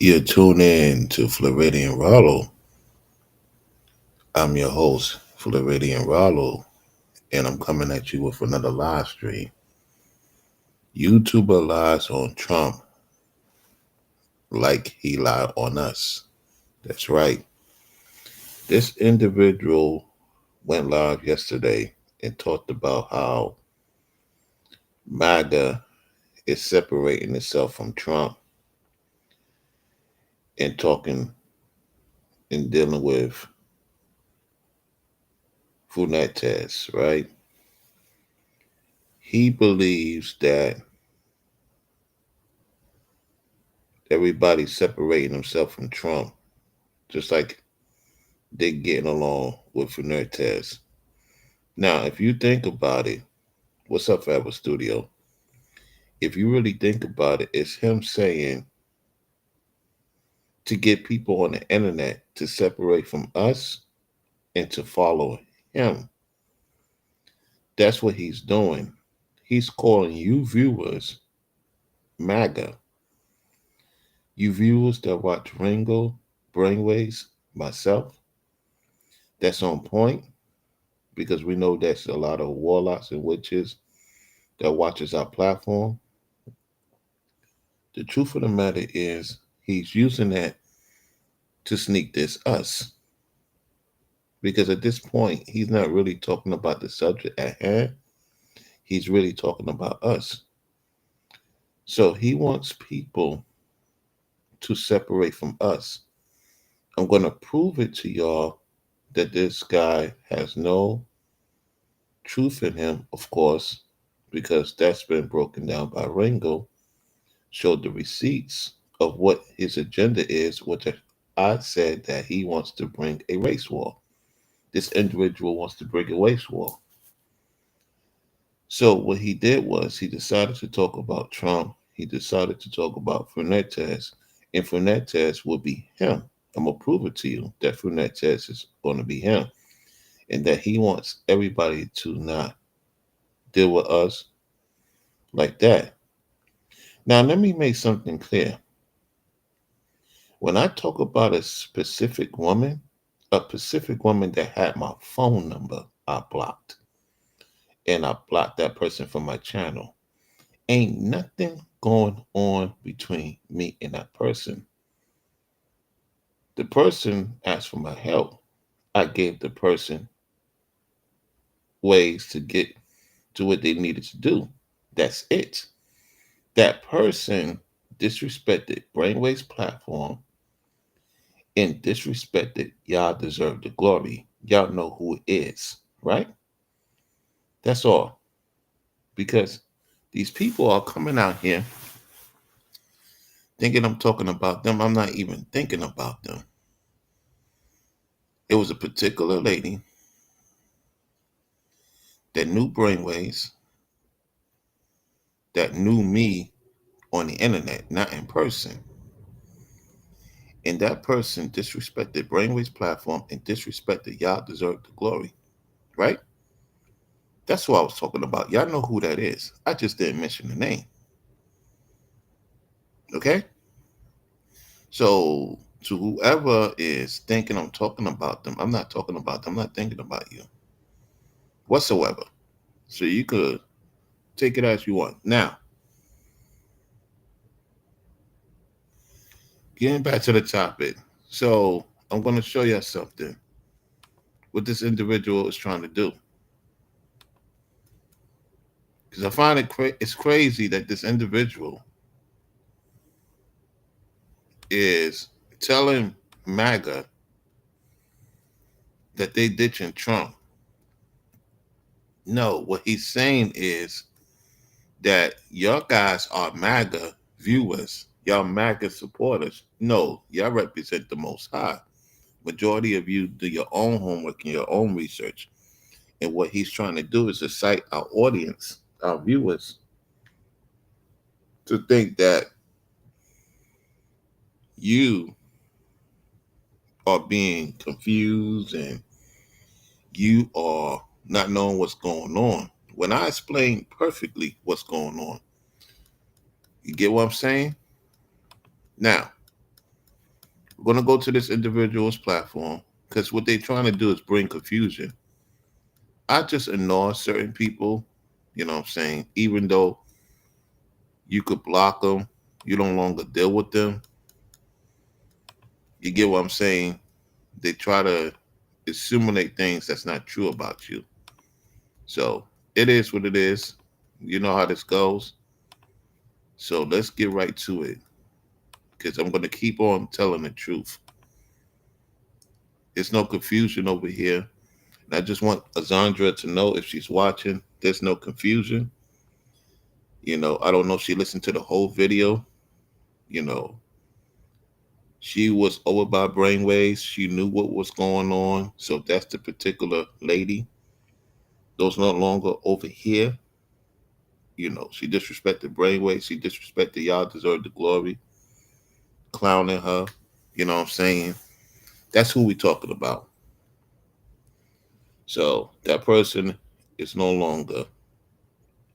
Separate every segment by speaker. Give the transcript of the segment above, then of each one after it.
Speaker 1: You tune in to Floridian Rollo. I'm your host, Floridian Rollo, and I'm coming at you with another live stream. YouTuber lies on Trump like he lied on us. That's right. This individual went live yesterday and talked about how MAGA is separating itself from Trump and talking and dealing with Funetes, right? He believes that everybody's separating himself from Trump, just like they getting along with Fernandez. Now, if you think about it, what's up, Forever Studio? If you really think about it, it's him saying to get people on the internet to separate from us and to follow him. That's what he's doing. He's calling you viewers MAGA. You viewers that watch Ringo, Brainwaves, myself, that's on point because we know there's a lot of warlocks and witches that watches our platform. The truth of the matter is, he's using that to sneak this us. Because at this point, he's not really talking about the subject at hand. He's really talking about us. So he wants people to separate from us. I'm going to prove it to y'all that this guy has no truth in him, of course, because that's been broken down by Ringo, showed the receipts of what his agenda is, which I said that he wants to bring a race war. This individual wants to bring a race war. So what he did was he decided to talk about Trump. He decided to talk about Fernandez, and Fernandez will be him. I'm gonna prove it to you that Fernandez is going to be him, and that he wants everybody to not deal with us like that. Now, let me make something clear. When I talk about a specific woman that had my phone number, I blocked, and I blocked that person from my channel. Ain't nothing going on between me and that person. The person asked for my help. I gave the person ways to get to what they needed to do. That's it. That person disrespected Brainwave's platform and disrespected Y'all Deserve the Glory. Y'all know who it is, right? That's all. Because these people are coming out here thinking I'm talking about them. I'm not even thinking about them. It was a particular lady that knew Brainwaves, that knew me on the internet, not in person. And that person disrespected Brainwaves platform and disrespected Y'all Deserve the Glory, right? That's what I was talking about. Y'all know who that is. I just didn't mention the name. Okay? So to whoever is thinking I'm talking about them, I'm not talking about them. I'm not thinking about you whatsoever. So you could take it as you want. Now, getting back to the topic. So I'm going to show you something. What this individual is trying to do. Because I find it's crazy that this individual is telling MAGA that they ditching Trump. No, what he's saying is that y'all guys are MAGA viewers, y'all MAGA supporters. No, y'all represent the Most High. Majority of you do your own homework and your own research. And what he's trying to do is to cite our audience, our viewers, to think that you are being confused and you are not knowing what's going on. When I explain perfectly what's going on, you get what I'm saying? Now, We're going to go to this individual's platform because what they're trying to do is bring confusion. I just ignore certain people, you know what I'm saying? Even though you could block them, you no longer deal with them. You get what I'm saying? They try to assimilate things that's not true about you. So it is what it is. You know how this goes. So let's get right to it because I'm going to keep on telling the truth. There's no confusion over here. And I just want Azandra to know if she's watching, there's no confusion. I don't know if she listened to the whole video. You know, she was over by brainwaves. She knew what was going on. So that's the particular lady. Those no longer over here. She disrespected brainwaves. She disrespected y'all deserve the glory. Clowning her. You know what I'm saying? That's who we talking about. So that person is no longer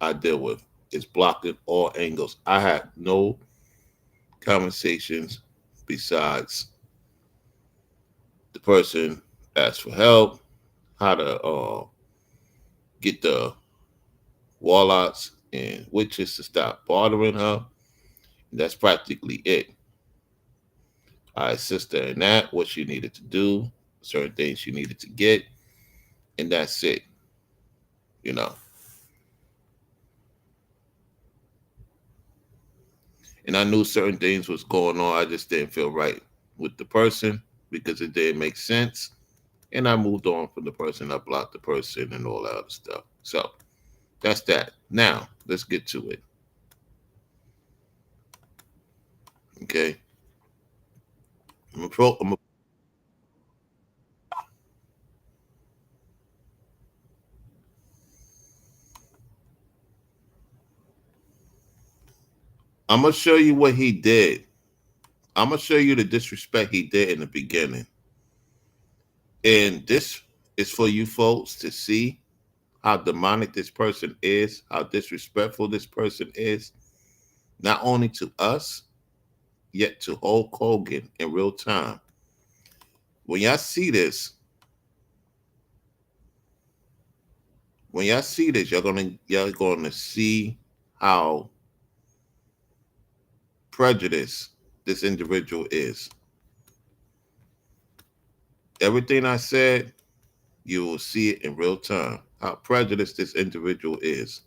Speaker 1: I deal with. It's blocked at all angles. I had no conversations besides the person asked for help, how to get the warlocks and witches to stop bothering her. That's practically it. I assisted her in that, what she needed to do, certain things she needed to get, and that's it. You know. And I knew certain things was going on. I just didn't feel right with the person because it didn't make sense. And I moved on from the person. I blocked the person and all that other stuff. So that's that. Now let's get to it. Okay. I'm gonna show you what he did. I'm gonna show you the disrespect he did in the beginning. And this is for you folks to see how demonic this person is, how disrespectful this person is, not only to us, yet to Hulk Hogan in real time. When y'all see this, y'all gonna see how prejudiced this individual is. Everything I said, you will see it in real time. How prejudiced this individual is.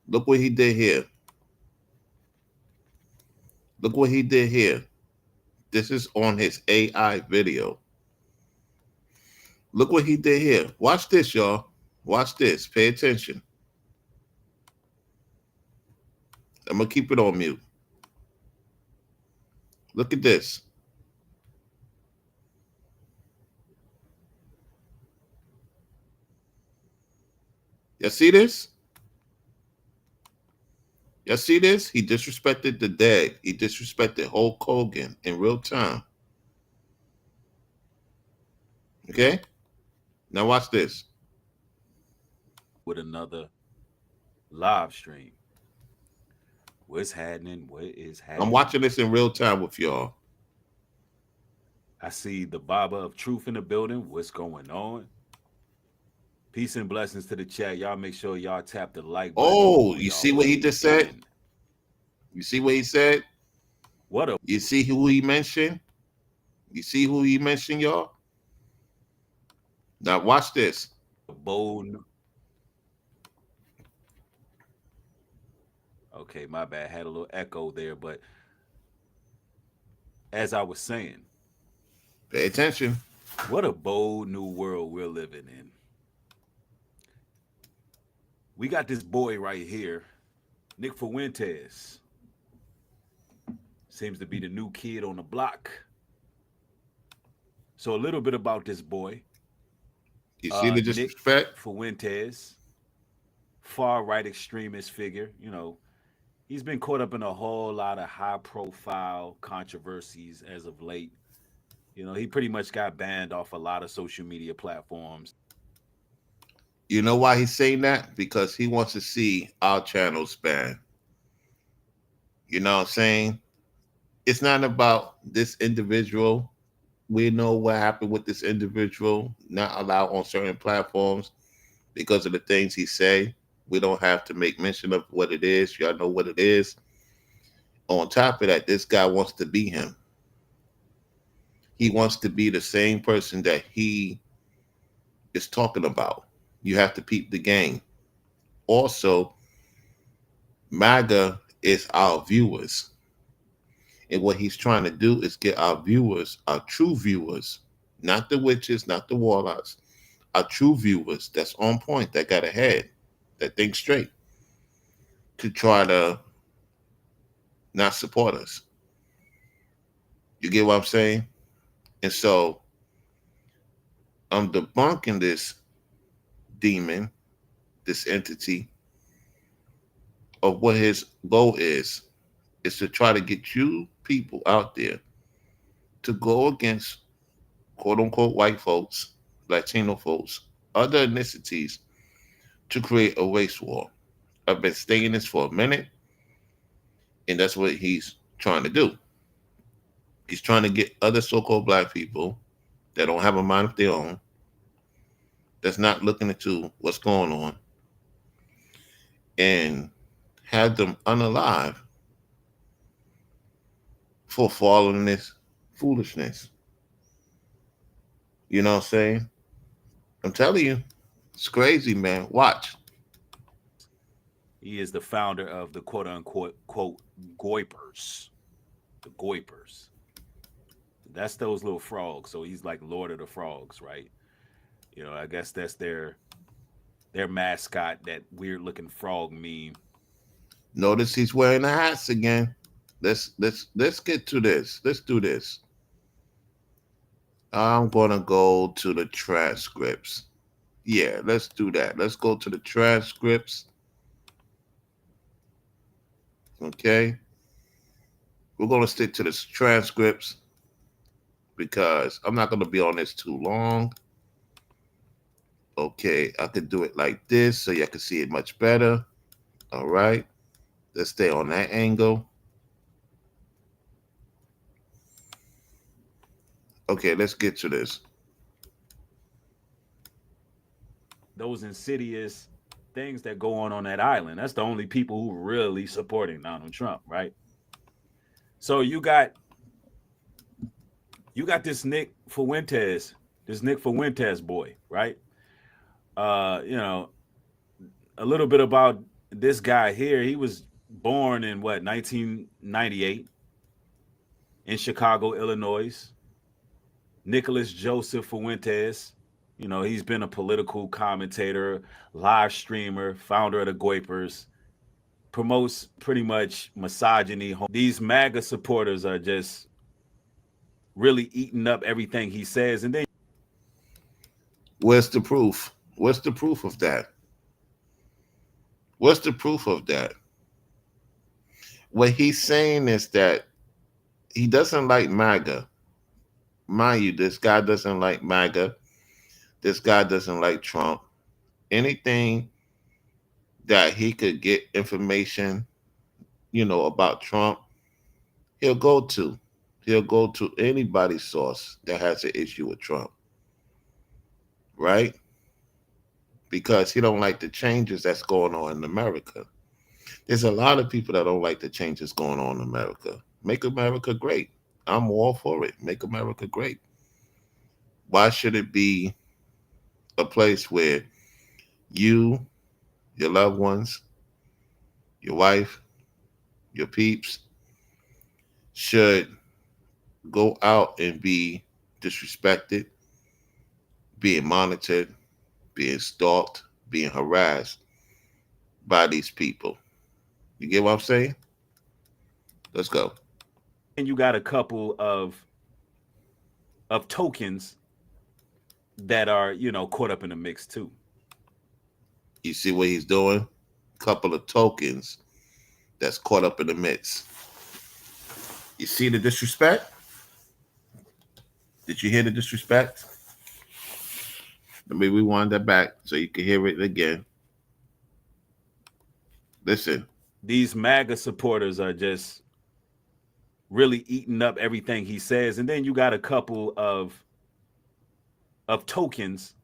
Speaker 1: Look what he did here. Look what he did here. This is on his AI video. Look what he did here. Watch this, y'all. Watch this. Pay attention. I'm going to keep it on mute. Look at this. Y'all see this? Y'all see this? He disrespected the dead. He disrespected Hulk Hogan in real time. Okay? Now watch this.
Speaker 2: With another live stream. What's happening? What is
Speaker 1: I'm
Speaker 2: happening?
Speaker 1: watching this in real time with y'all.
Speaker 2: I see the Baba of Truth in the building. What's going on? Peace and blessings to the chat. Y'all make sure y'all tap the like button
Speaker 1: Oh,
Speaker 2: when
Speaker 1: you
Speaker 2: y'all
Speaker 1: see what he
Speaker 2: weigh
Speaker 1: just said?
Speaker 2: in.
Speaker 1: You see what he said?
Speaker 2: What a
Speaker 1: You see who he mentioned? You see who he mentioned, y'all? Now watch this.
Speaker 2: bold. Okay, my bad. Had a little echo there, but as I was saying,
Speaker 1: Pay attention.
Speaker 2: what a bold new world we're living in. We got this boy right here, Nick Fuentes. Seems to be the new kid on the block. So a little bit about this boy,
Speaker 1: You see the
Speaker 2: Nick
Speaker 1: disrespect?
Speaker 2: Fuentes, far right extremist figure. He's been caught up in a whole lot of high profile controversies as of late. He pretty much got banned off a lot of social media platforms.
Speaker 1: You know why he's saying that? Because he wants to see our channel span. You know what I'm saying? It's not about this individual. We know what happened with this individual, not allowed on certain platforms because of the things he say. We don't have to make mention of what it is. Y'all know what it is. On top of that, this guy wants to be him. He wants to be the same person that he is talking about. You have to peep the game. Also, MAGA is our viewers. And what he's trying to do is get our viewers, our true viewers, not the witches, not the warlocks, our true viewers that's on point, that got a head, that think straight, to try to not support us. You get what I'm saying? And so I'm debunking this demon, this entity, of what his goal is to try to get you people out there to go against quote unquote white folks, Latino folks, other ethnicities to create a race war. I've been saying this for a minute, and that's what he's trying to do. He's trying to get other so called black people that don't have a mind of their own, that's not looking into what's going on, and have them unalive for following this foolishness. You know what I'm saying? I'm telling you, it's crazy, man. Watch.
Speaker 2: He is the founder of the quote unquote quote Goipers. The Goipers. That's those little frogs. So he's like Lord of the Frogs, right? You know, I guess that's their mascot, that weird looking frog meme.
Speaker 1: Notice he's wearing the hats again. Let's get to this. Let's do this. I'm gonna go to the transcripts. Yeah, let's do that. Let's go to the transcripts. Okay. We're gonna stick to the transcripts because I'm not gonna be on this too long. Okay, I could do it like this so y'all can see it much better. All right. Let's stay on that angle. Okay, let's get to this.
Speaker 2: Those insidious things that go on that island. That's the only people who really supporting Donald Trump, right? So you got this Nick Fuentes boy, right? You know, a little bit about this guy here. He was born in what, 1998 in Chicago, Illinois. Nicholas Joseph Fuentes. You know, he's been a political commentator, live streamer, founder of the Goipers, promotes pretty much misogyny. These MAGA supporters are just really eating up everything he says. And then
Speaker 1: Where's the proof? What's the proof of that? What's the proof of that? What he's saying is that he doesn't like MAGA. Mind you, this guy doesn't like MAGA. This guy doesn't like Trump. Anything that he could get information, about Trump, he'll go to. He'll go to anybody's source that has an issue with Trump, right? Because he don't like the changes that's going on in America. There's a lot of people that don't like the changes going on in America. Make America great. I'm all for it. Make America great. Why should it be a place where you, your loved ones, your wife, your peeps should go out and be disrespected, being monitored, being stalked, being harassed by these people? You get what I'm saying? Let's go.
Speaker 2: you got a couple of tokens that are, caught up in the mix too.
Speaker 1: You see what he's doing? Couple of tokens that's caught up in the midst. You see the disrespect? Did you hear the disrespect? Let me rewind that back so you can hear it again. Listen.
Speaker 2: These MAGA supporters are just really eating up everything he says, and then you got a couple of tokens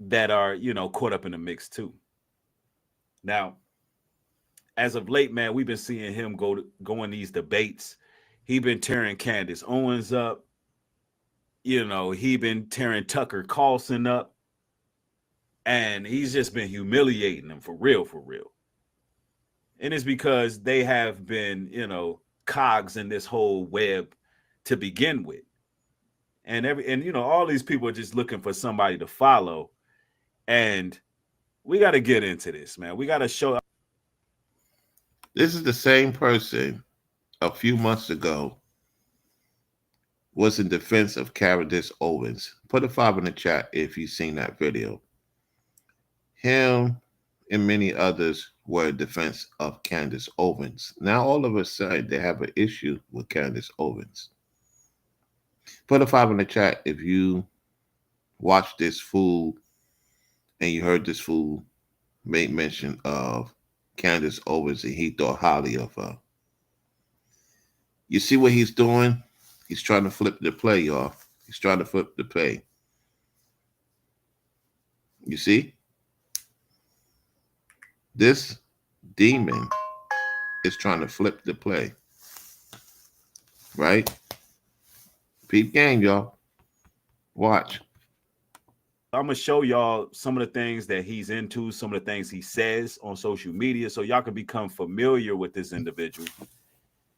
Speaker 2: that are, you know, caught up in the mix too. Now, as of late, man, we've been seeing him go in these debates. He been tearing Candace Owens up. You know, he been tearing Tucker Carlson up, and he's just been humiliating them for real, for real. And it's because they have been, you know, cogs in this whole web to begin with. And you know, all these people are just looking for somebody to follow. And we got to get into this, man. We got to show.
Speaker 1: This is the same person a few months ago was in defense of Candace Owens. Put a 5 in the chat if you've seen that video. Him and many others were in defense of Candace Owens. Now all of a sudden they have an issue with Candace Owens. Put a 5 in the chat if you watched this fool and you heard this fool make mention of Candace Owens and he thought highly of her. You see what he's doing? He's trying to flip the play, y'all. He's trying to flip the play. You see? This demon is trying to flip the play. Right? Peep game, y'all. Watch.
Speaker 2: I'm going to show y'all some of the things that he's into, some of the things he says on social media, so y'all can become familiar with this individual.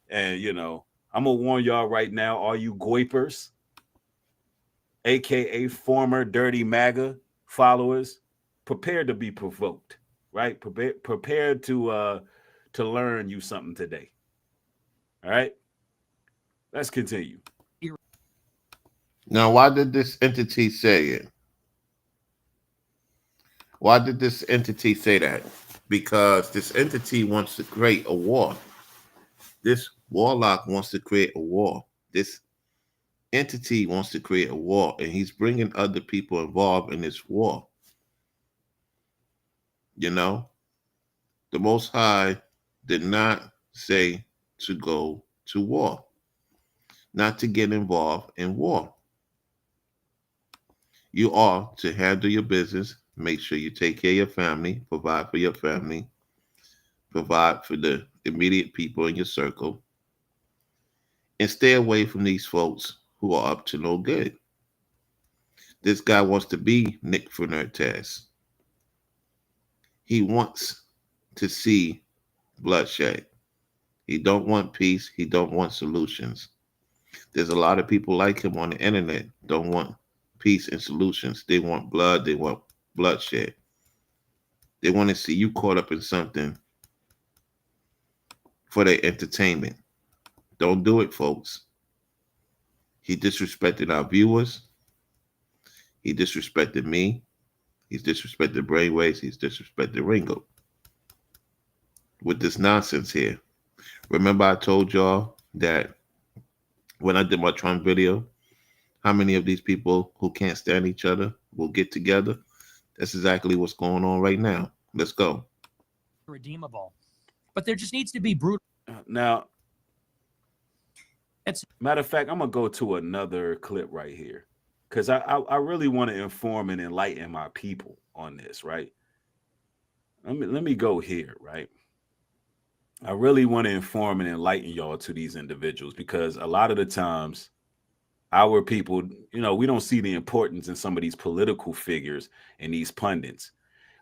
Speaker 2: And, you know, I'm going to warn y'all right now, all you goipers, a.k.a. former Dirty MAGA followers, prepare to be provoked, right? Prepare to learn you something today. All right? Let's continue.
Speaker 1: Now, why did this entity say it? Why did this entity say that? Because this entity wants to create a war. This warlock wants to create a war. This entity wants to create a war, and he's bringing other people involved in this war. You know, the Most High did not say to go to war, not to get involved in war. You are to handle your business, make sure you take care of your family, provide for your family, provide for the immediate people in your circle, and stay away from these folks who are up to no good. This guy wants to be Nick Fuentes. He wants to see bloodshed. He don't want peace. He don't want solutions. There's a lot of people like him on the internet don't want peace and solutions. They want blood. They want bloodshed. They want to see you caught up in something for their entertainment. Don't do it, folks. He disrespected our viewers. He disrespected me. He's disrespected Brainwaves. He's disrespected Ringo. With this nonsense here. Remember I told y'all that when I did my Trump video, how many of these people who can't stand each other will get together? That's exactly what's going on right now. Let's go.
Speaker 3: Redeemable. But there just needs to be brutal.
Speaker 2: Now, matter of fact, I'm going to go to another clip right here because I really want to inform and enlighten my people on this, right? Let me go here, right? I really want to inform and enlighten y'all to these individuals because a lot of the times our people, you know, we don't see the importance in some of these political figures and these pundits.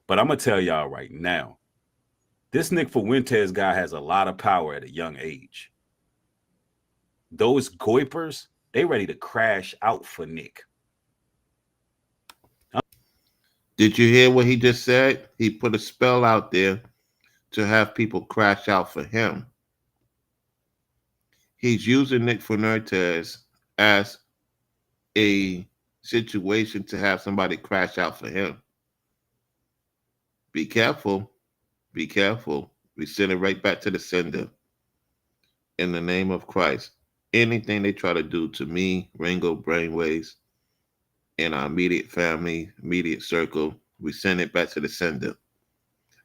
Speaker 2: But I'm going to tell y'all right now, this Nick Fuentes guy has a lot of power at a young age. Those goipers, they ready to crash out for Nick.
Speaker 1: Did you hear what he just said? He put a spell out there to have people crash out for him. He's using Nick Fuentes as a situation to have somebody crash out for him. Be careful. Be careful. We send it right back to the sender. In the name of Christ. Anything they try to do to me, Ringo, Brainwaves, and our immediate family, immediate circle, we send it back to the sender.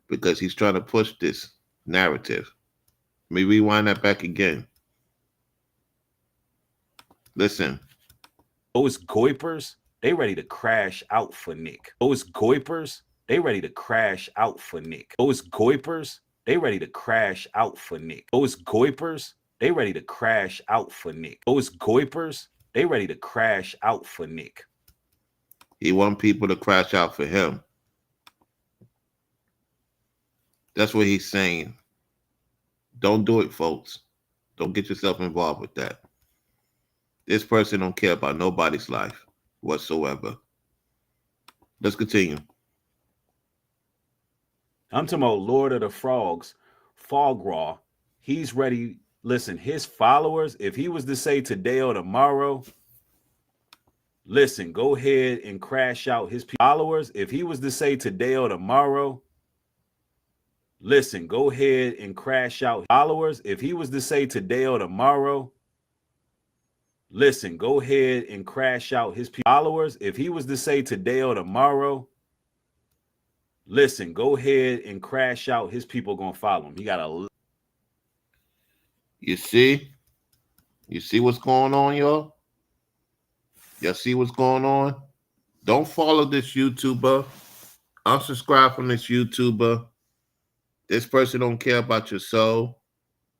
Speaker 1: Because he's trying to push this narrative. Let me rewind that back again. Listen,
Speaker 2: those goipers, they ready to crash out for Nick. Those goipers, they ready to crash out for Nick. Those goipers, they ready to crash out for Nick. Those goipers, they ready to crash out for Nick. Those goipers, they ready to crash out for Nick.
Speaker 1: he want people to crash out for him. That's what he's saying. Don't do it, folks. Don't get yourself involved with that. This person don't care about nobody's life whatsoever. Let's continue.
Speaker 2: I'm talking about Lord of the Frogs, Fograw. He's ready. Listen, his followers, if he was to say today or tomorrow, listen, go ahead and crash out his followers. If he was to say today or tomorrow, listen, go ahead and crash out followers. If he was to say today or tomorrow, listen, go ahead and crash out his followers. If he was to say today or tomorrow, listen, go ahead and crash out. His people gonna follow him. He got a.
Speaker 1: You see? You see what's going on, y'all? Y'all see what's going on? Don't follow this YouTuber. Unsubscribe from this YouTuber. This person don't care about your soul.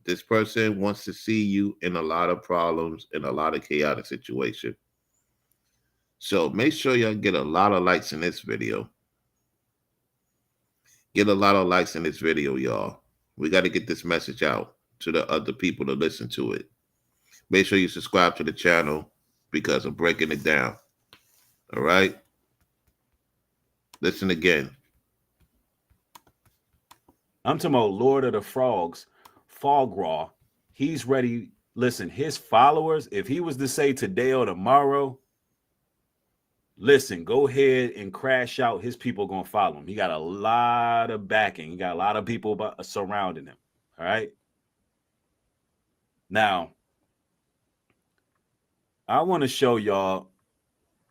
Speaker 1: This person wants to see you in a lot of problems, in a lot of chaotic situation. So make sure y'all get a lot of likes in this video. Get a lot of likes in this video, y'all. We got to get this message out to the other people to listen to it. Make sure you subscribe to the channel because I'm breaking it down. All right? Listen again.
Speaker 2: I'm talking about Lord of the Frogs, Fograw. He's ready. Listen, his followers, if he was to say today or tomorrow, listen, go ahead and crash out. His people gonna follow him. He got a lot of backing. He got a lot of people surrounding him. All right. Now, I want to show y'all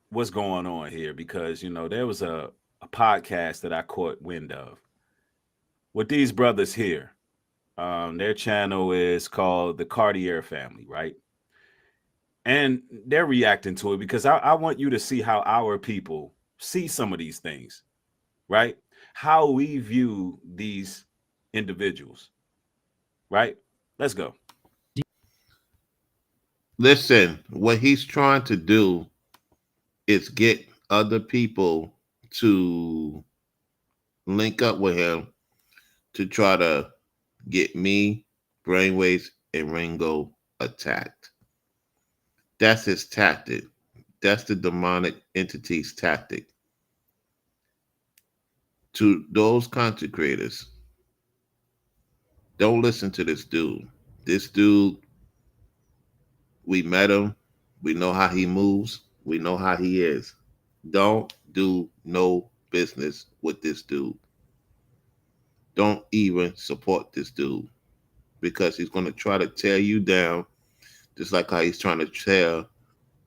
Speaker 2: what's going on here because, you know, there was a podcast that I caught wind of with these brothers here. Their channel is called The Cartier Family, right? And they're reacting to it because I want you to see how our people see some of these things, right? How we view these individuals, right? Let's go.
Speaker 1: Listen, what he's trying to do is get other people to link up with him to try to get me, Brainwaves, and Ringo attacked. That's his tactic. That's the demonic entity's tactic. To those content creators, don't listen to this dude. This dude, we met him. We know how he moves. We know how he is. Don't do no business with this dude. Don't even support this dude because he's going to try to tear you down just like how he's trying to tear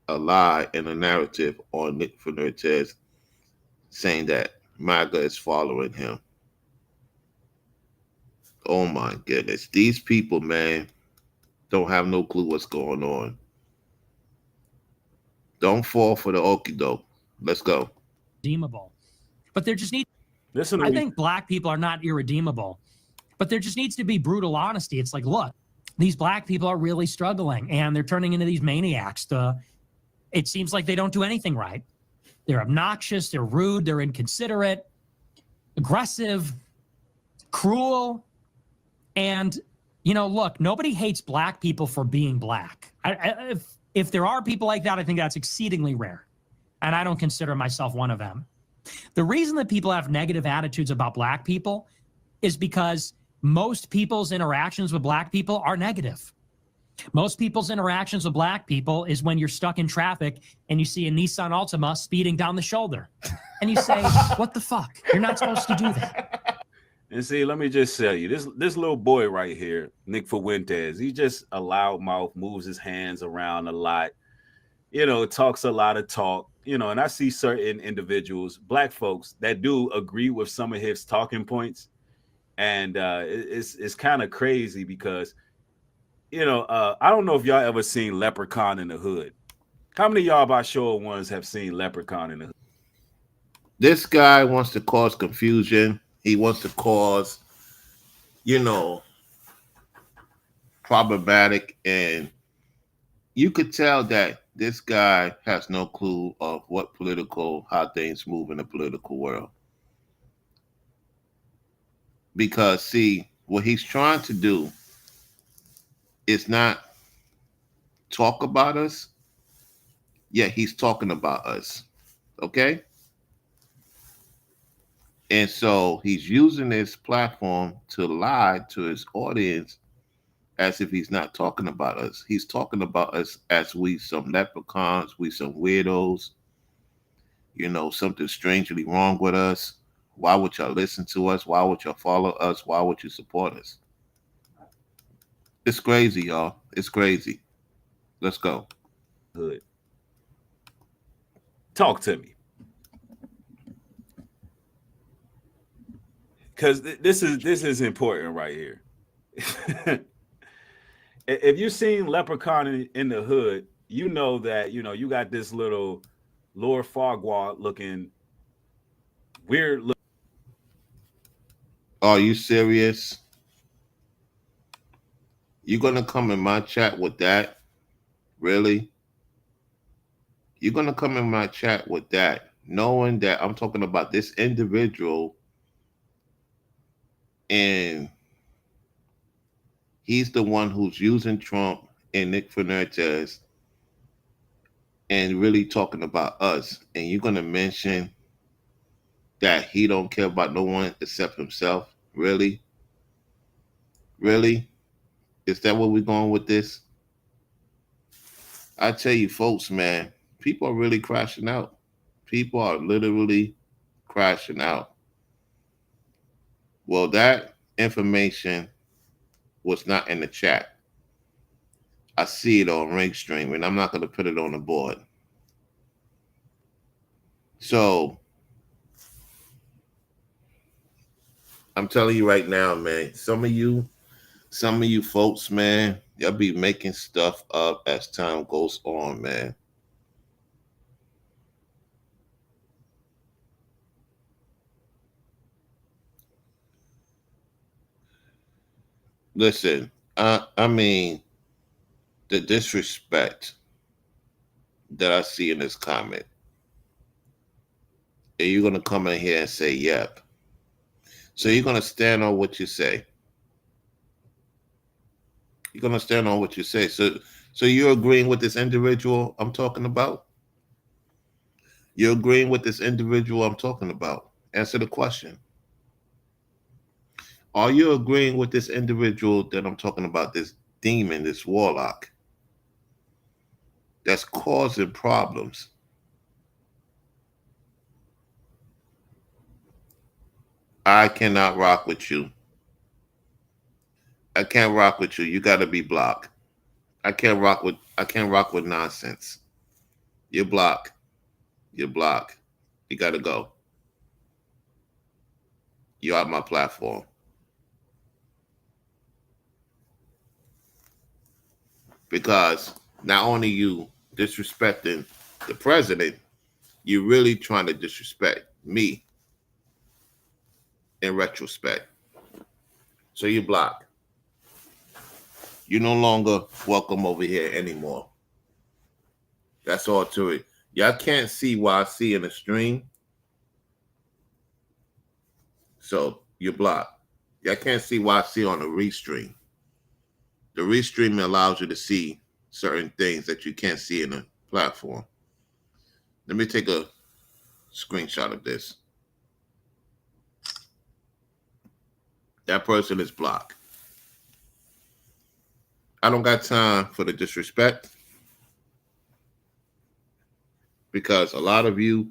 Speaker 1: a lie and a narrative on Nick Fernandez saying that MAGA is following him. Oh my goodness. These people, man, don't have no clue what's going on. Don't fall for the okie doke. Let's go.
Speaker 3: Irredeemable. But there just needs.
Speaker 2: Listen to
Speaker 3: I
Speaker 2: me.
Speaker 3: think black people are not irredeemable, but there just needs to be brutal honesty. It's like, look, these black people are really struggling and they're turning into these maniacs. It seems like they don't do anything right. They're obnoxious, they're rude, they're inconsiderate, aggressive, cruel. And, you know, look, nobody hates black people for being black. If there are people like that, I think that's exceedingly rare. And I don't consider myself one of them. The reason that people have negative attitudes about black people is because most people's interactions with black people are negative. Most people's interactions with black people is when you're stuck in traffic and you see a Nissan Altima speeding down the shoulder. And you say, what the fuck? You're not supposed to do that.
Speaker 2: And see, let me just tell you, this little boy right here, Nick Fuentes, he just a loudmouth, moves his hands around a lot, you know, talks a lot of talk, you know, and I see certain individuals, black folks, that do agree with some of his talking points. And it's kind of crazy because, you know, I don't know if y'all ever seen Leprechaun in the Hood. How many of y'all by show of ones have seen Leprechaun in the Hood?
Speaker 1: This guy wants to cause confusion. He wants to cause, you know, problematic, and you could tell that this guy has no clue of how things move in the political world. Because see, what he's trying to do is not talk about us, yet he's talking about us. Okay? And so he's using this platform to lie to his audience as if he's not talking about us. He's talking about us as we some leprechauns, we some weirdos, you know, something strangely wrong with us. Why would y'all listen to us? Why would y'all follow us? Why would you support us? It's crazy, y'all. It's crazy. Let's go.
Speaker 2: Hood. Talk to me. Because this is important right here. If you've seen Leprechaun in the Hood, you know that you got this little Lord Farquaad looking weird.
Speaker 1: Are you serious? You gonna come in my chat with that? Really? You're gonna come in my chat with that, knowing that I'm talking about this individual, and he's the one who's using Trump and Nick Fernandez and really talking about us, and you're gonna mention that he don't care about no one except himself? Really? Really? Is that where we're going with this? I tell you, folks, man, people are really crashing out. People are literally crashing out. Well, that information was not in the chat. I see it on Ringstream, and I'm not going to put it on the board. So I'm telling you right now, man, some of you folks, man, y'all be making stuff up as time goes on, man. Listen, I mean, the disrespect that I see in this comment, and you're going to come in here and say, yep. So you're going to stand on what you say. You're going to stand on what you say. So you're agreeing with this individual I'm talking about? You're agreeing with this individual I'm talking about? Answer the question. Are you agreeing with this individual that I'm talking about, this demon, this warlock, that's causing problems? I cannot rock with you. I can't rock with you. You got to be blocked. I can't rock with nonsense. You're blocked. You're blocked. You got to go. You're out my platform. Because not only you disrespecting the president, you're really trying to disrespect me in retrospect. So you're blocked. You're no longer welcome over here anymore. That's all to it. Y'all can't see what I see in the stream. So you're blocked. Y'all can't see what I see on the restream. The restream allows you to see certain things that you can't see in the platform. Let me take a screenshot of this. That person is blocked. I don't got time for the disrespect, because a lot of you're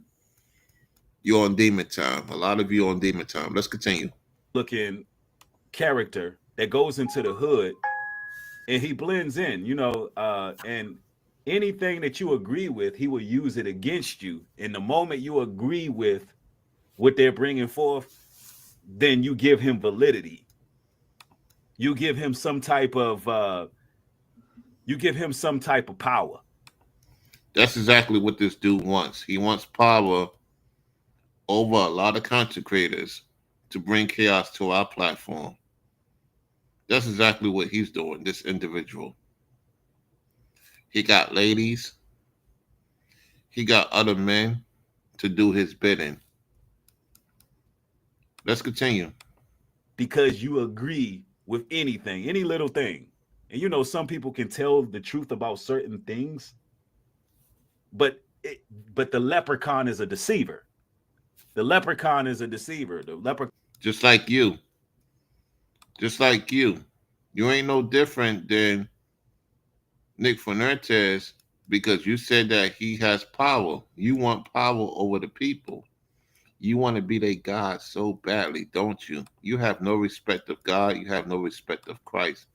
Speaker 1: on demon time. A lot of you on demon time. Let's continue.
Speaker 2: Looking character that goes into the hood, and he blends in, and anything that you agree with, he will use it against you. And the moment you agree with what they're bringing forth, then you give him validity. You give him some type of power.
Speaker 1: That's exactly what this dude wants. He wants power over a lot of content creators to bring chaos to our platform. That's exactly what he's doing, this individual. He got ladies, he got other men to do his bidding. Let's continue.
Speaker 2: because you agree with anything, any little thing. And you know, some people can tell the truth about certain things, but but the leprechaun is a deceiver. The leprechaun is a deceiver. The leprechaun.
Speaker 1: Just like you. Just like you. You ain't no different than Nick Fernandez because you said that he has power. You want power over the people. You want to be their God so badly, don't you? You have no respect of God. You have no respect of Christ.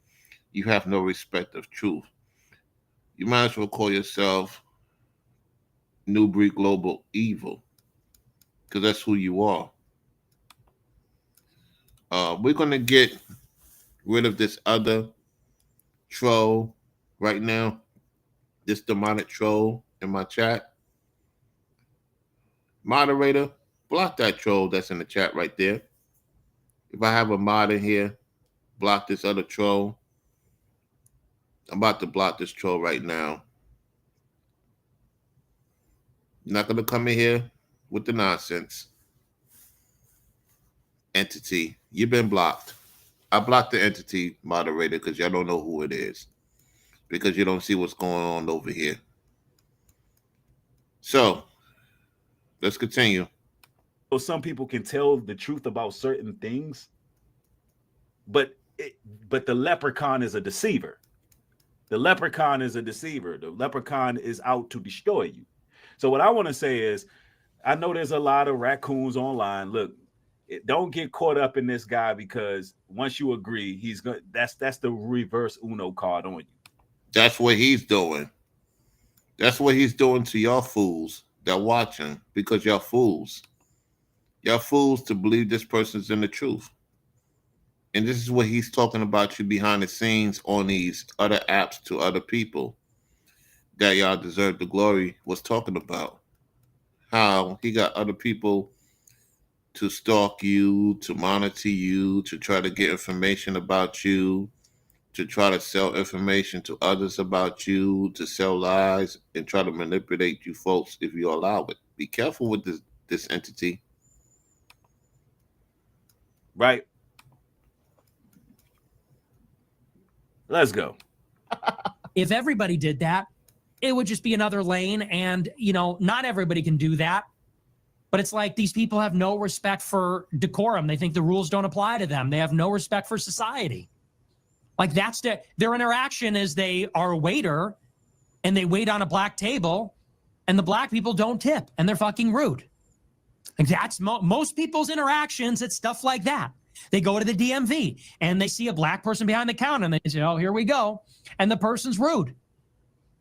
Speaker 1: You have no respect of truth. You might as well call yourself New Breed Global Evil because that's who you are. We're going to get rid of this other troll right now, this demonic troll in my chat. Moderator, block that troll that's in the chat right there. If I have a mod in here, block this other troll. I'm about to block this troll right now. You're not going to come in here with the nonsense. Entity, you've been blocked. I blocked the entity moderator because y'all don't know who it is. Because you don't see what's going on over here. So, let's continue.
Speaker 2: So some people can tell the truth about certain things, but the leprechaun is a deceiver. The leprechaun is a deceiver. The leprechaun is out to destroy you. So what I want to say is, I know there's a lot of raccoons online. Look, don't get caught up in this guy because once you agree, he's going. That's the reverse Uno card on you.
Speaker 1: That's what he's doing. That's what he's doing to y'all fools that watching because y'all fools. Y'all fools to believe this person's in the truth. And this is what he's talking about you behind the scenes on these other apps to other people that y'all deserve the glory was talking about. How he got other people to stalk you, to monitor you, to try to get information about you, to try to sell information to others about you, to sell lies and try to manipulate you folks if you allow it. Be careful with this entity.
Speaker 2: Right? Let's go.
Speaker 3: If everybody did that, it would just be another lane. And, you know, not everybody can do that. But it's like these people have no respect for decorum. They think the rules don't apply to them. They have no respect for society. Like that's their interaction is they are a waiter and they wait on a black table and the black people don't tip and they're fucking rude. Like that's most people's interactions. It's stuff like that. They go to the DMV and they see a black person behind the counter and they say, oh, here we go. And the person's rude.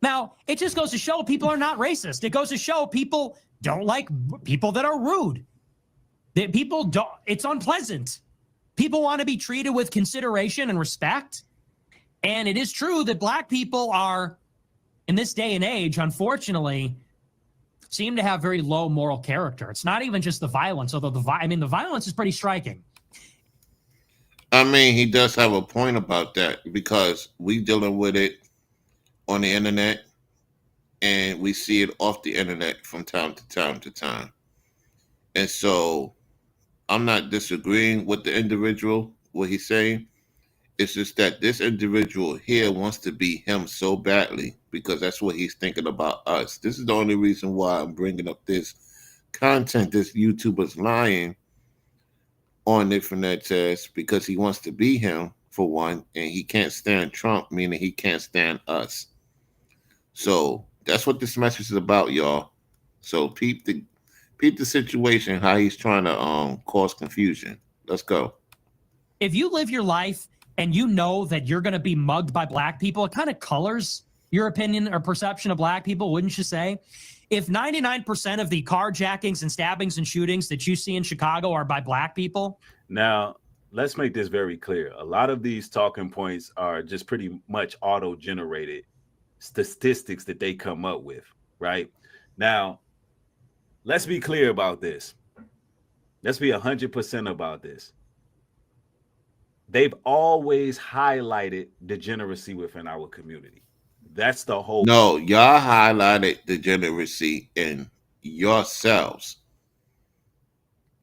Speaker 3: Now, it just goes to show people are not racist. It goes to show people don't like people that are rude. That people don't, it's unpleasant. People want to be treated with consideration and respect. And it is true that black people are, in this day and age, unfortunately, seem to have very low moral character. It's not even just the violence, although the violence is pretty striking.
Speaker 1: I mean, he does have a point about that because we dealing with it on the internet and we see it off the internet from time to time to time. And so I'm not disagreeing with the individual, what he's saying. It's just that this individual here wants to be him so badly because that's what he's thinking about us. This is the only reason why I'm bringing up this content, this YouTuber's lying on Nick Fernandez because he wants to be him for one, and he can't stand Trump, meaning he can't stand us. So that's what this message is about, y'all. So peep the situation, how he's trying to cause confusion. Let's go.
Speaker 3: If you live your life and you know that you're going to be mugged by black people, it kind of colors your opinion or perception of black people, wouldn't you say? If 99% of the carjackings and stabbings and shootings that you see in Chicago are by black people.
Speaker 2: Now, let's make this very clear. A lot of these talking points are just pretty much auto-generated statistics that they come up with. right? Now, let's be clear about this. Let's be 100% about this. They've always highlighted degeneracy within our community. That's the whole.
Speaker 1: No, y'all highlighted degeneracy in yourselves.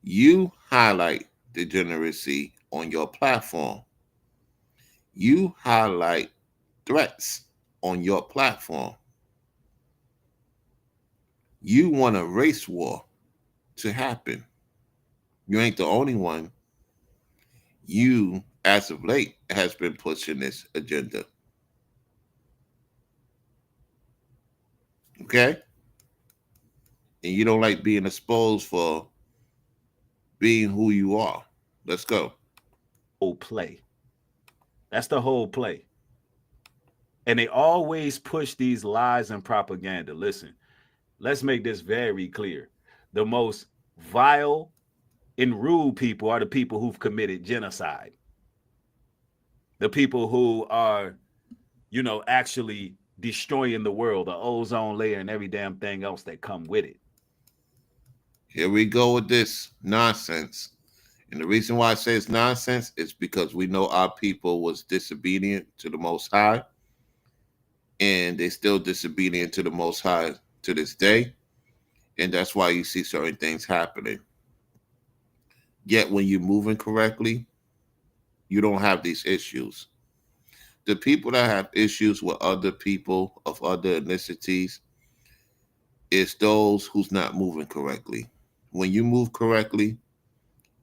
Speaker 1: You highlight degeneracy on your platform. You highlight threats on your platform. You want a race war to happen. You ain't the only one. You, as of late, has been pushing this agenda. Okay? And you don't like being exposed for being who you are. Let's go.
Speaker 2: Whole play. That's the whole play. And they always push these lies and propaganda. Listen, let's make this very clear. The most vile and rude people are the people who've committed genocide. The people who are, actually destroying the world, the ozone layer, and every damn thing else that come with it.
Speaker 1: Here we go with this nonsense. And the reason why I say it's nonsense is because we know our people was disobedient to the Most High. And they still disobedient to the Most High to this day. And that's why you see certain things happening. Yet when you're moving correctly, you don't have these issues. The people that have issues with other people of other ethnicities is those who's not moving correctly. When you move correctly,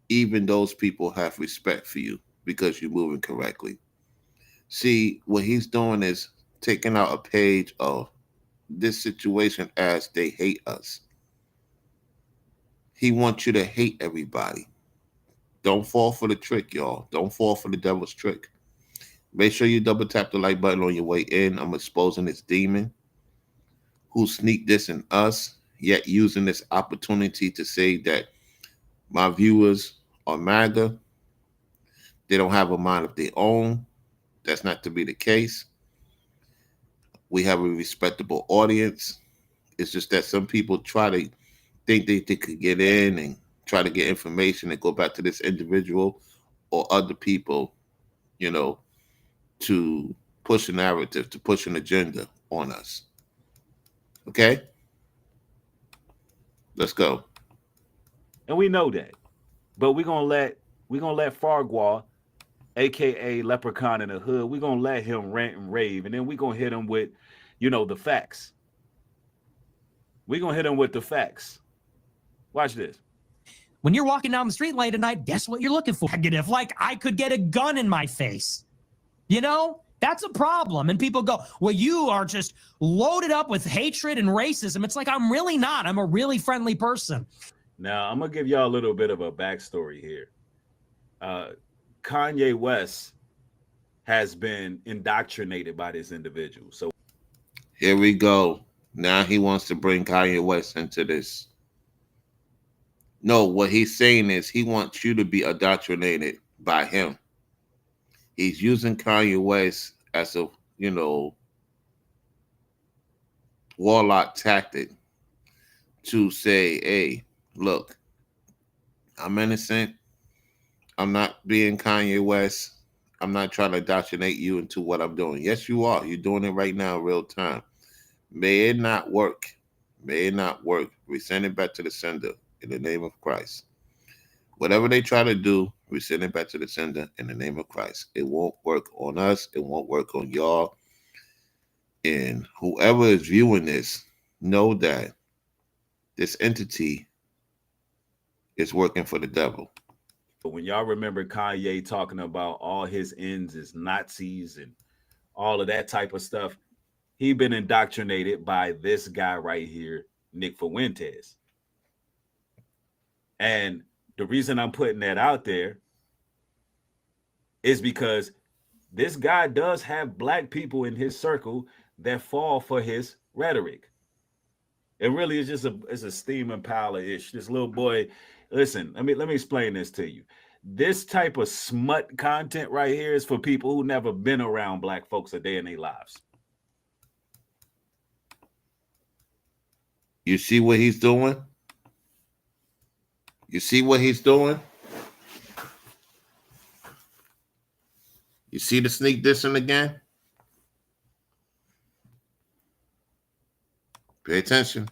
Speaker 1: even those people have respect for you because you're moving correctly. See, what he's doing is taking out a page of this situation as they hate us. He wants you to hate everybody. Don't fall for the trick, y'all. Don't fall for the devil's trick. Make sure you double tap the like button on your way in. I'm exposing this demon who sneaked this in us, yet using this opportunity to say that my viewers are MAGA. They don't have a mind of their own. That's not to be the case. We have a respectable audience. It's just that some people try to think they could get in and try to get information and go back to this individual or other people, to push a narrative, to push an agenda on us. Okay? Let's go.
Speaker 2: And we know that. But we're gonna let Farquhar, aka Leprechaun in the Hood, we're gonna let him rant and rave, and then we're gonna hit him with, the facts. We're gonna hit him with the facts. Watch this.
Speaker 3: When you're walking down the street late at night, guess what you're looking for? If like I could get a gun in my face. That's a problem. And people go, well, you are just loaded up with hatred and racism. It's like, I'm really not. I'm a really friendly person.
Speaker 2: Now, I'm going to give y'all a little bit of a backstory here. Kanye West has been indoctrinated by this individual. So
Speaker 1: here we go. Now he wants to bring Kanye West into this. No, what he's saying is he wants you to be indoctrinated by him. He's using Kanye West as a, warlock tactic to say, hey, look, I'm innocent. I'm not being Kanye West. I'm not trying to indoctrinate you into what I'm doing. Yes, you are. You're doing it right now in real time. May it not work. May it not work. We send it back to the sender in the name of Christ. Whatever they try to do, we send it back to the sender in the name of Christ. It won't work on us. It won't work on y'all. And whoever is viewing this, know that this entity is working for the devil.
Speaker 2: But when y'all remember Kanye talking about all his ends is Nazis and all of that type of stuff, he been indoctrinated by this guy right here, Nick Fuentes. And the reason I'm putting that out there is because this guy does have black people in his circle that fall for his rhetoric. It really is just a Steam Impala-ish. This little boy, listen, let me explain this to you. This type of smut content right here is for people who never been around black folks a day in their lives.
Speaker 1: You see what he's doing? You see what he's doing? You see the sneak dissing again? Pay attention.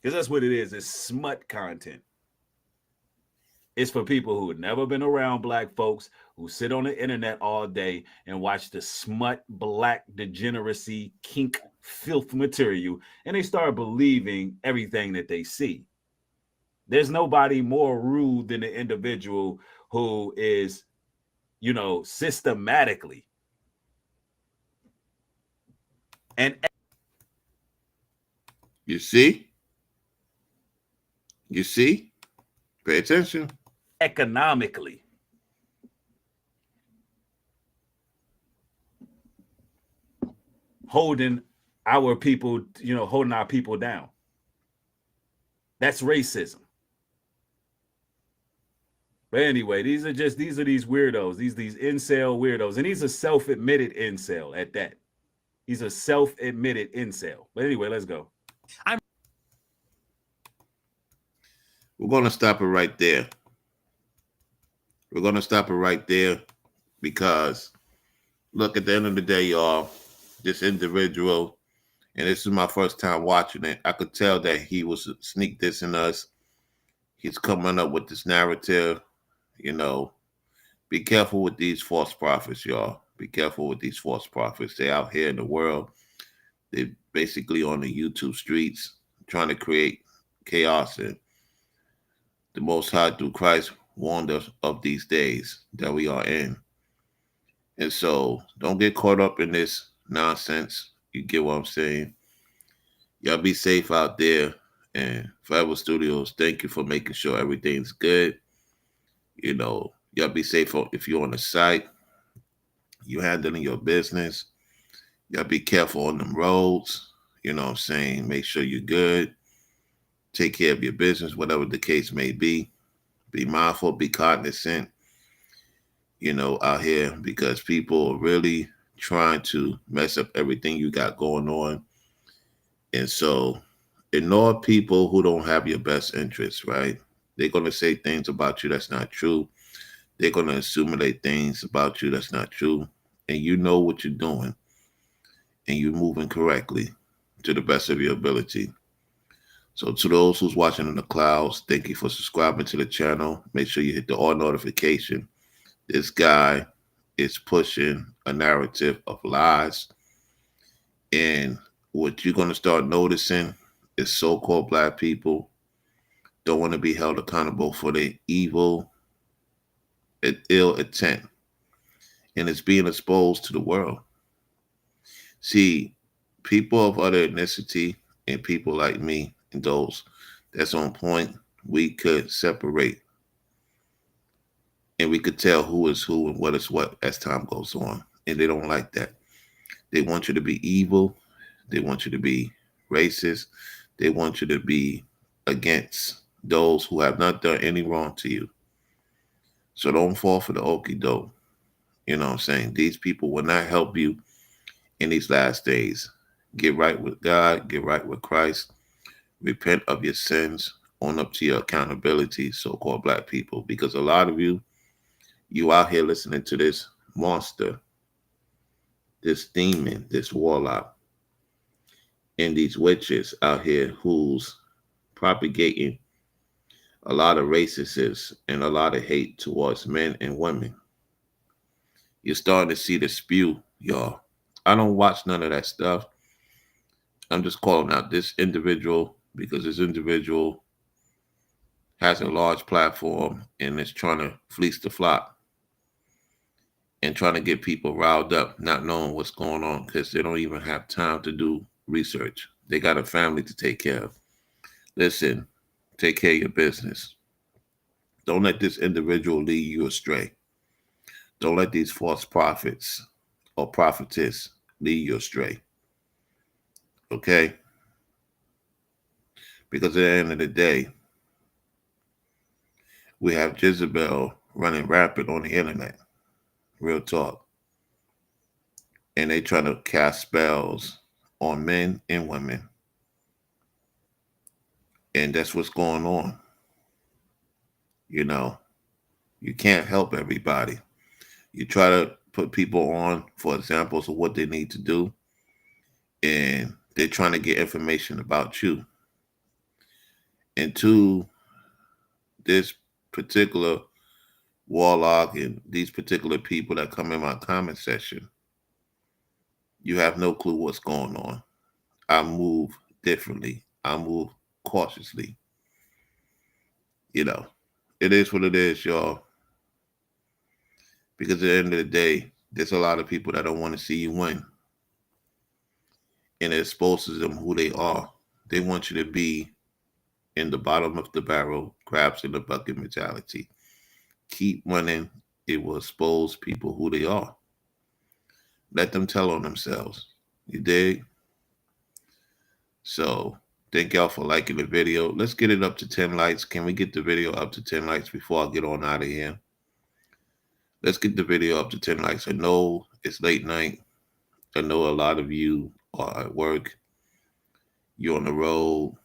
Speaker 2: Because that's what it is. It's smut content. It's for people who have never been around black folks, who sit on the internet all day and watch the smut, black degeneracy, kink, filth material, and they start believing everything that they see. There's nobody more rude than the individual who is, systematically and
Speaker 1: You see? You see? Pay attention.
Speaker 2: economically holding our people, holding our people down. That's racism. But anyway, these are these weirdos, these incel weirdos, and he's a self-admitted incel at that. He's a self-admitted incel. But anyway, let's go.
Speaker 1: We're going to stop it right there. We're going to stop it right there because, look, at the end of the day, y'all, this individual, and this is my first time watching it, I could tell that he was sneak dissing us. He's coming up with this narrative, Be careful with these false prophets, y'all. Be careful with these false prophets. They're out here in the world. They're basically on the YouTube streets trying to create chaos, and the Most High through Christ warned us of these days that we are in. And so don't get caught up in this nonsense. You get what I'm saying? Y'all be safe out there. And Forever Studios, thank you for making sure everything's good. Y'all be safe if you're on the site. You handling your business. Y'all be careful on them roads. You know what I'm saying? Make sure you're good. Take care of your business, whatever the case may be. Be mindful, be cognizant, out here, because people are really trying to mess up everything you got going on. And so ignore people who don't have your best interests, right? They're going to say things about you that's not true. They're going to assimilate things about you that's not true. And you know what you're doing. And you're moving correctly to the best of your ability. So to those who's watching in the clouds, thank you for subscribing to the channel. Make sure you hit the all notification. This guy is pushing a narrative of lies. And what you're going to start noticing is so-called black people don't want to be held accountable for their evil and ill intent. And it's being exposed to the world. See, people of other ethnicity and people like me and those that's on point, we could separate. And we could tell who is who and what is what as time goes on. And they don't like that. They want you to be evil. They want you to be racist. They want you to be against those who have not done any wrong to you. So don't fall for the okie doke. You know what I'm saying? These people will not help you in these last days. Get right with God. Get right with Christ. Repent of your sins. Own up to your accountability, so-called black people. Because a lot of you out here listening to this monster, this demon, this warlock, and these witches out here who's propagating a lot of racism and a lot of hate towards men and women. You're starting to see the spew, y'all. I don't watch none of that stuff. I'm just calling out this individual because this individual has a large platform and is trying to fleece the flock and trying to get people riled up, not knowing what's going on because they don't even have time to do research. They got a family to take care of. Listen, take care of your business. Don't let this individual lead you astray. Don't let these false prophets or prophetess lead you astray. Okay? Because at the end of the day, we have Jezebel running rapid on the internet. Real talk. And they trying to cast spells on men and women And that's what's going on. You know, you can't help everybody. You try to put people on for examples of what they need to do, and they're trying to get information about you. And to this particular warlock and these particular people that come in my comment section, you have no clue what's going on. I move differently. I move cautiously. You know, it is what it is, y'all. Because at the end of the day, there's a lot of people that don't want to see you win. And it exposes them who they are. They want you to be in the bottom of the barrel, crabs in the bucket mentality. Keep winning. It will expose people who they are. Let them tell on themselves. You dig? So thank y'all for liking the video. Let's get it up to 10 likes. Can we get the video up to 10 likes before I get on out of here? Let's get the video up to 10 likes. I know it's late night. I know a lot of you are at work. You're on the road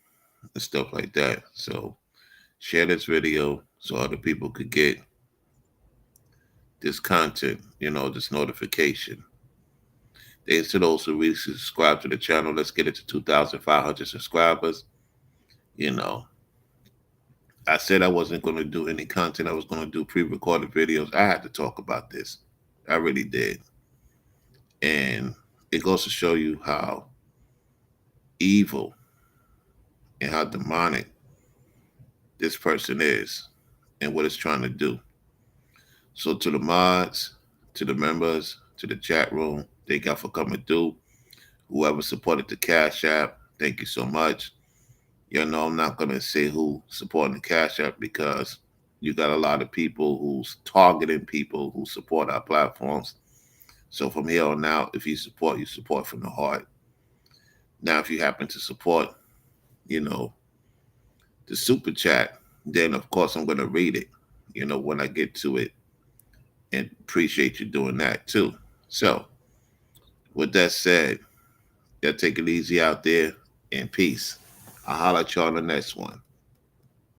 Speaker 1: and stuff like that. So share this video so other people could get this content, this notification. Thanks to those who really subscribe to the channel. Let's get it to 2,500 subscribers. I said I wasn't going to do any content. I was going to do pre-recorded videos. I had to talk about this. I really did. And it goes to show you how evil and how demonic this person is and what it's trying to do. So to the mods, to the members, to the chat room, thank y'all for coming through. Whoever supported the Cash App, thank you so much. I'm not going to say who supporting the Cash App because you got a lot of people who's targeting people who support our platforms. So from here on out, if you support from the heart. Now, if you happen to support, the super chat, then of course I'm going to read it, when I get to it, and appreciate you doing that too. So with that said, y'all take it easy out there and peace. I'll holler at y'all on the next one.